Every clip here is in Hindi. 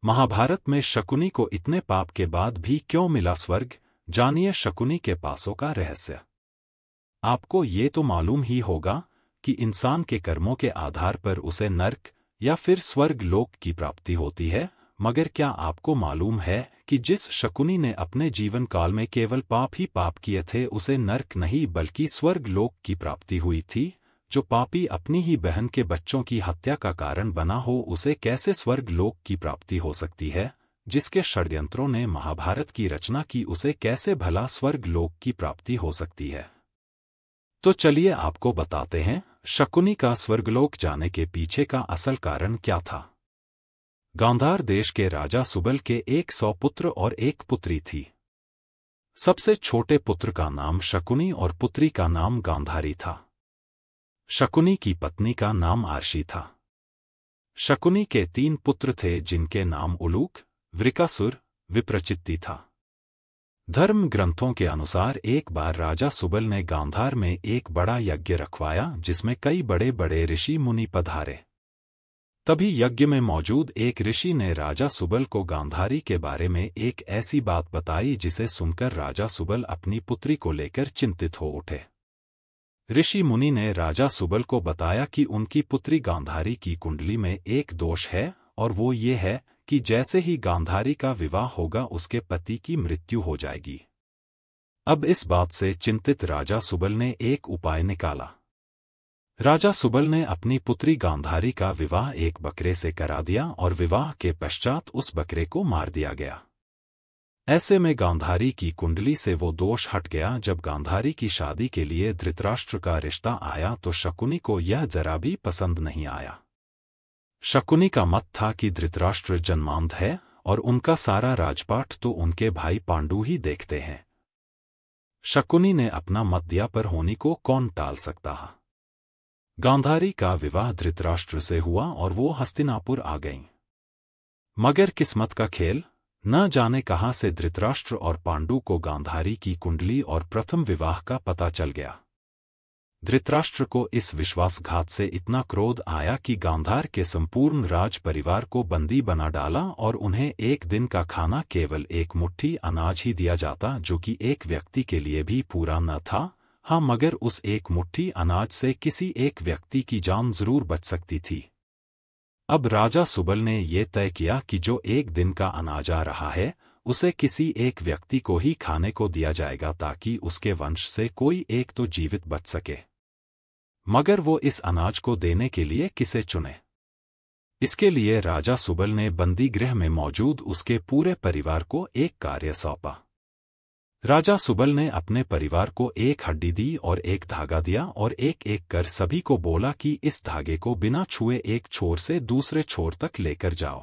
महाभारत में शकुनी को इतने पाप के बाद भी क्यों मिला स्वर्ग, जानिए शकुनी के पासों का रहस्य। आपको ये तो मालूम ही होगा कि इंसान के कर्मों के आधार पर उसे नर्क या फिर स्वर्ग लोक की प्राप्ति होती है, मगर क्या आपको मालूम है कि जिस शकुनी ने अपने जीवन काल में केवल पाप ही पाप किए थे उसे नर्क नहीं बल्कि स्वर्ग लोक की प्राप्ति हुई थी। जो पापी अपनी ही बहन के बच्चों की हत्या का कारण बना हो उसे कैसे स्वर्ग लोक की प्राप्ति हो सकती है। जिसके षड्यंत्रों ने महाभारत की रचना की उसे कैसे भला स्वर्ग लोक की प्राप्ति हो सकती है। तो चलिए आपको बताते हैं शकुनी का स्वर्गलोक जाने के पीछे का असल कारण क्या था। गांधार देश के राजा सुबल के 100 पुत्र और एक पुत्री थी। सबसे छोटे पुत्र का नाम शकुनी और पुत्री का नाम गांधारी था। शकुनी की पत्नी का नाम आर्शी था। शकुनी के 3 पुत्र थे जिनके नाम उलूक, वृकासुर, विप्रचित्ति था। धर्म ग्रंथों के अनुसार एक बार राजा सुबल ने गांधार में एक बड़ा यज्ञ रखवाया जिसमें कई बड़े बड़े ऋषि मुनि पधारे। तभी यज्ञ में मौजूद एक ऋषि ने राजा सुबल को गांधारी के बारे में एक ऐसी बात बताई जिसे सुनकर राजा सुबल अपनी पुत्री को लेकर चिंतित हो उठे। ऋषि मुनि ने राजा सुबल को बताया कि उनकी पुत्री गांधारी की कुंडली में एक दोष है और वो ये है कि जैसे ही गांधारी का विवाह होगा उसके पति की मृत्यु हो जाएगी। अब इस बात से चिंतित राजा सुबल ने एक उपाय निकाला। राजा सुबल ने अपनी पुत्री गांधारी का विवाह एक बकरे से करा दिया और विवाह के पश्चात उस बकरे को मार दिया गया। ऐसे में गांधारी की कुंडली से वो दोष हट गया। जब गांधारी की शादी के लिए धृतराष्ट्र का रिश्ता आया तो शकुनी को यह जरा भी पसंद नहीं आया। शकुनी का मत था कि धृतराष्ट्र जन्मांध है और उनका सारा राजपाट तो उनके भाई पांडु ही देखते हैं। शकुनी ने अपना मत दिया पर होनी को कौन टाल सकता है। गांधारी का विवाह धृतराष्ट्र से हुआ और वो हस्तिनापुर आ गईं। मगर किस्मत का खेल, न जाने कहां से धृतराष्ट्र और पांडु को गांधारी की कुंडली और प्रथम विवाह का पता चल गया। धृतराष्ट्र को इस विश्वासघात से इतना क्रोध आया कि गांधार के संपूर्ण राज परिवार को बंदी बना डाला और उन्हें एक दिन का खाना केवल एक मुट्ठी अनाज ही दिया जाता जो कि एक व्यक्ति के लिए भी पूरा न था। हाँ, मगर उस एक मुट्ठी अनाज से किसी एक व्यक्ति की जान जरूर बच सकती थी। अब राजा सुबल ने ये तय किया कि जो एक दिन का अनाज आ रहा है उसे किसी एक व्यक्ति को ही खाने को दिया जाएगा ताकि उसके वंश से कोई एक तो जीवित बच सके। मगर वो इस अनाज को देने के लिए किसे चुने। इसके लिए राजा सुबल ने बंदी गृह में मौजूद उसके पूरे परिवार को एक कार्य सौंपा। राजा सुबल ने अपने परिवार को एक हड्डी दी और एक धागा दिया और एक एक कर सभी को बोला कि इस धागे को बिना छुए एक छोर से दूसरे छोर तक लेकर जाओ।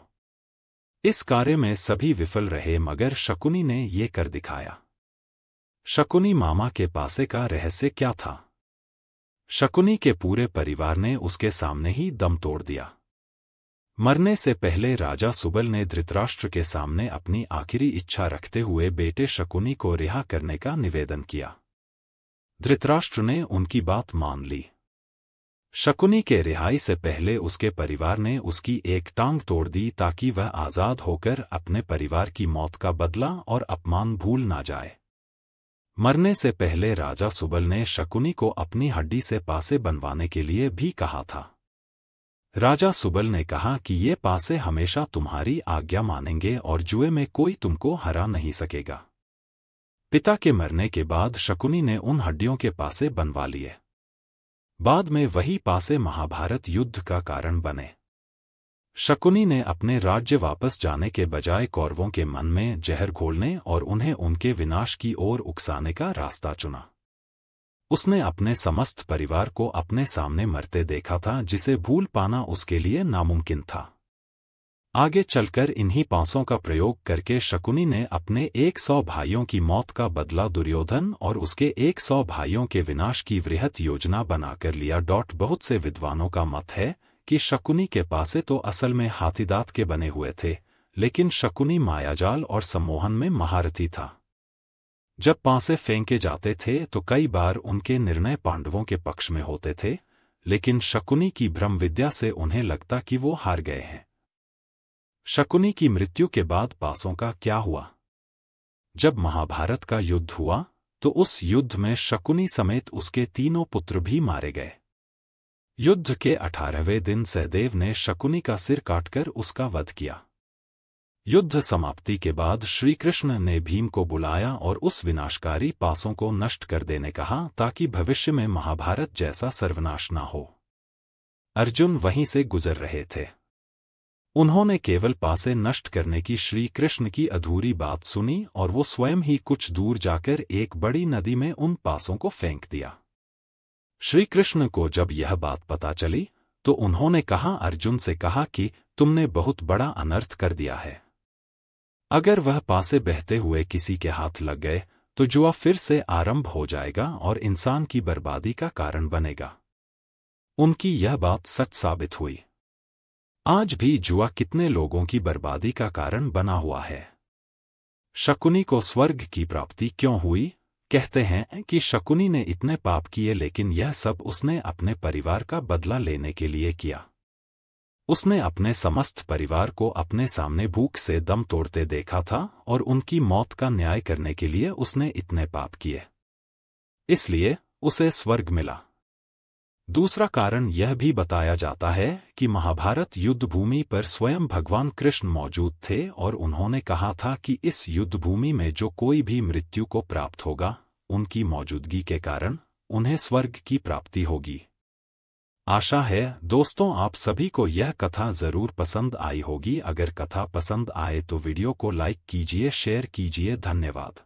इस कार्य में सभी विफल रहे मगर शकुनी ने ये कर दिखाया। शकुनी मामा के पासे का रहस्य क्या था। शकुनी के पूरे परिवार ने उसके सामने ही दम तोड़ दिया। मरने से पहले राजा सुबल ने धृतराष्ट्र के सामने अपनी आखिरी इच्छा रखते हुए बेटे शकुनी को रिहा करने का निवेदन किया। धृतराष्ट्र ने उनकी बात मान ली। शकुनी के रिहाई से पहले उसके परिवार ने उसकी एक टांग तोड़ दी ताकि वह आजाद होकर अपने परिवार की मौत का बदला और अपमान भूल ना जाए। मरने से पहले राजा सुबल ने शकुनी को अपनी हड्डी से पासे बनवाने के लिए भी कहा था। राजा सुबल ने कहा कि ये पासे हमेशा तुम्हारी आज्ञा मानेंगे और जुए में कोई तुमको हरा नहीं सकेगा। पिता के मरने के बाद शकुनी ने उन हड्डियों के पासे बनवा लिए। बाद में वही पासे महाभारत युद्ध का कारण बने। शकुनी ने अपने राज्य वापस जाने के बजाय कौरवों के मन में जहर घोलने और उन्हें उनके विनाश की ओर उकसाने का रास्ता चुना। उसने अपने समस्त परिवार को अपने सामने मरते देखा था जिसे भूल पाना उसके लिए नामुमकिन था। आगे चलकर इन्हीं पासों का प्रयोग करके शकुनी ने अपने 100 भाइयों की मौत का बदला दुर्योधन और उसके 100 भाइयों के विनाश की वृहत योजना बनाकर लिया। बहुत से विद्वानों का मत है कि शकुनी के पासे तो असल में हाथीदांत के बने हुए थे, लेकिन शकुनी मायाजाल और सम्मोहन में महारथी था। जब पासे फेंके जाते थे तो कई बार उनके निर्णय पांडवों के पक्ष में होते थे, लेकिन शकुनी की भ्रम विद्या से उन्हें लगता कि वो हार गए हैं। शकुनी की मृत्यु के बाद पासों का क्या हुआ? जब महाभारत का युद्ध हुआ तो उस युद्ध में शकुनी समेत उसके तीनों पुत्र भी मारे गए। युद्ध के 18वें दिन सहदेव ने शकुनी का सिर काटकर उसका वध किया। युद्ध समाप्ति के बाद श्री कृष्ण ने भीम को बुलाया और उस विनाशकारी पासों को नष्ट कर देने कहा ताकि भविष्य में महाभारत जैसा सर्वनाश न हो। अर्जुन वहीं से गुजर रहे थे। उन्होंने केवल पासे नष्ट करने की श्री कृष्ण की अधूरी बात सुनी और वो स्वयं ही कुछ दूर जाकर एक बड़ी नदी में उन पासों को फेंक दिया। श्री कृष्ण को जब यह बात पता चली तो उन्होंने अर्जुन से कहा कि तुमने बहुत बड़ा अनर्थ कर दिया है। अगर वह पासे बहते हुए किसी के हाथ लग गए तो जुआ फिर से आरंभ हो जाएगा और इंसान की बर्बादी का कारण बनेगा। उनकी यह बात सच साबित हुई। आज भी जुआ कितने लोगों की बर्बादी का कारण बना हुआ है। शकुनी को स्वर्ग की प्राप्ति क्यों हुई? कहते हैं कि शकुनी ने इतने पाप किए लेकिन यह सब उसने अपने परिवार का बदला लेने के लिए किया। उसने अपने समस्त परिवार को अपने सामने भूख से दम तोड़ते देखा था और उनकी मौत का न्याय करने के लिए उसने इतने पाप किए। इसलिए उसे स्वर्ग मिला। दूसरा कारण यह भी बताया जाता है कि महाभारत युद्ध भूमि पर स्वयं भगवान कृष्ण मौजूद थे और उन्होंने कहा था कि इस युद्ध भूमि में जो कोई भी मृत्यु को प्राप्त होगा उनकी मौजूदगी के कारण उन्हें स्वर्ग की प्राप्ति होगी। आशा है दोस्तों आप सभी को यह कथा जरूर पसंद आई होगी। अगर कथा पसंद आए तो वीडियो को लाइक कीजिए, शेयर कीजिए। धन्यवाद।